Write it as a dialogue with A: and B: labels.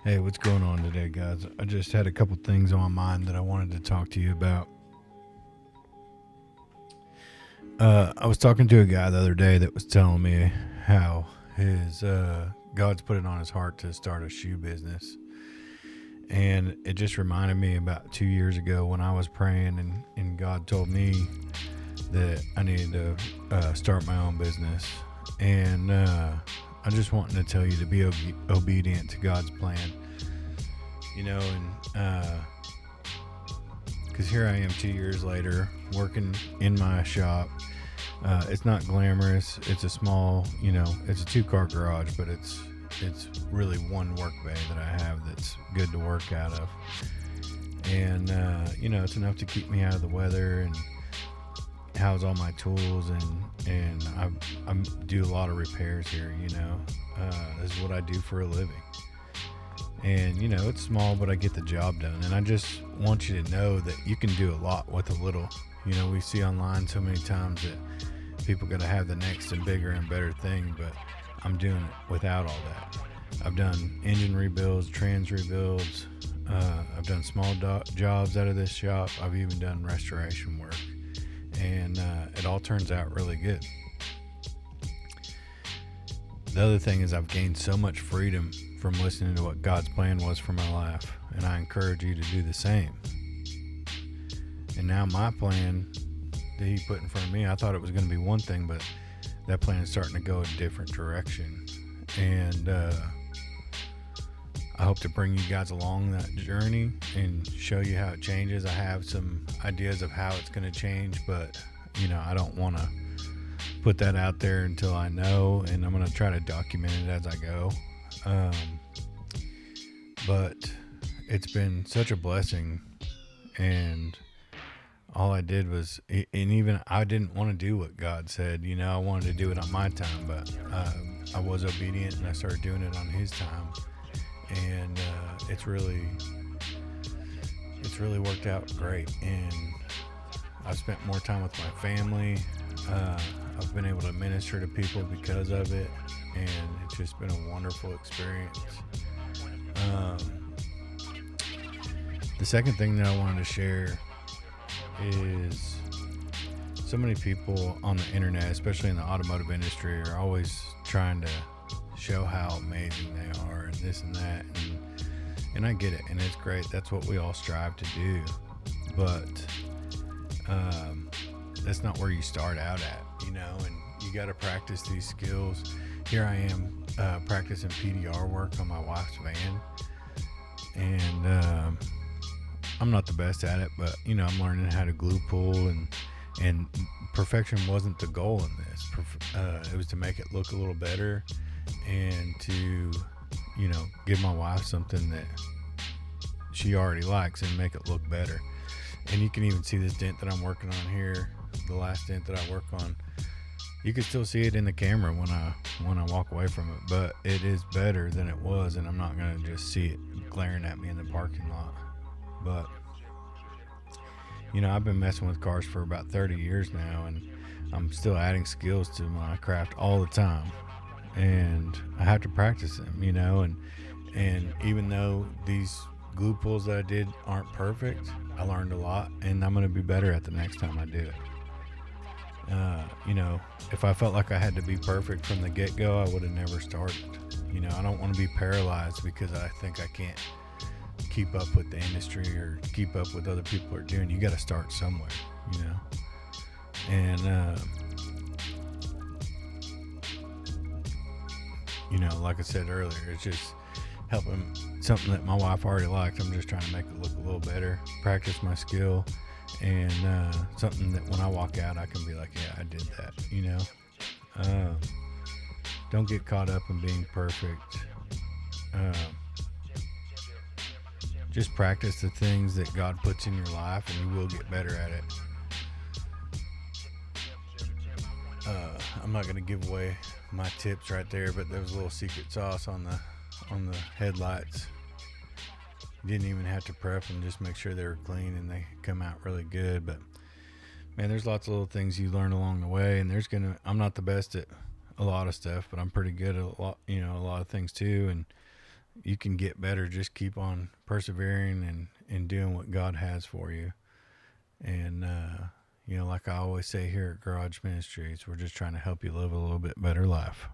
A: Hey, what's going on today, guys? I just had a couple things on my mind that I wanted to talk to you about. I was talking to a guy the other day that was telling me how his God's put it on his heart to start a shoe business, and it just reminded me about 2 years ago when I was praying and God told me that I needed to start my own business, and I just wanted to tell you to be obedient to God's plan, and because here I am 2 years later working in my shop. It's not glamorous. It's a small, it's a two-car garage, but it's really one work bay that I have that's good to work out of, and it's enough to keep me out of the weather and house all my tools, and I do a lot of repairs here. This is what I do for a living. And it's small, but I get the job done. And I just want you to know that you can do a lot with a little. We see online so many times that people got to have the next and bigger and better thing, but I'm doing it without all that. I've done engine rebuilds, trans rebuilds. I've done small jobs out of this shop. I've even done restoration work, and it all turns out really good. The other thing is I've gained so much freedom from listening to what God's plan was for my life, and I encourage you to do the same. And now my plan that He put in front of me, I thought it was going to be one thing, but that plan is starting to go a different direction. And I hope to bring you guys along that journey and show you how it changes. I have some ideas of how it's going to change, but I don't want to put that out there until I know, and I'm going to try to document it as I go. But it's been such a blessing, and all I did was, and even I didn't want to do what God said. I wanted to do it on my time, but I was obedient and I started doing it on His time, and it's really worked out great. And I've spent more time with my family. I've been able to minister to people because of it, and it's just been a wonderful experience. The second thing that I wanted to share is so many people on the internet, especially in the automotive industry, are always trying to show how amazing they are and this and that, and I get it, and it's great. That's what we all strive to do, but that's not where you start out at, and you got to practice these skills. Here I am practicing PDR work on my wife's van, and I'm not the best at it, but I'm learning how to glue pull, and perfection wasn't the goal in this. It was to make it look a little better, and to give my wife something that she already likes and make it look better. And you can even see this dent that I'm working on here, the last dent that I work on. You can still see it in the camera when I walk away from it, but it is better than it was, and I'm not going to just see it glaring at me in the parking lot. But I've been messing with cars for about 30 years now, and I'm still adding skills to my craft all the time, and I have to practice them, and even though these glue pulls that I did aren't perfect, I learned a lot, and I'm going to be better at the next time I do it. If I felt like I had to be perfect from the get-go, I would have never started. I don't want to be paralyzed because I think I can't keep up with the industry or keep up with other people are doing. You got to start somewhere, and like I said earlier, it's just helping something that my wife already liked. I'm just trying to make it look a little better, practice my skill, and something that when I walk out I can be like, yeah, I did that. Don't get caught up in being perfect. Just practice the things that God puts in your life, and you will get better at it. I'm not going to give away my tips right there, but there was a little secret sauce on the headlights. You didn't even have to prep them, just make sure they were clean and they come out really good. But man, there's lots of little things you learn along the way, and I'm not the best at a lot of stuff, but I'm pretty good at a lot of things too. And you can get better. Just keep on persevering and doing what God has for you. And, like I always say here at Garage Ministries, we're just trying to help you live a little bit better life.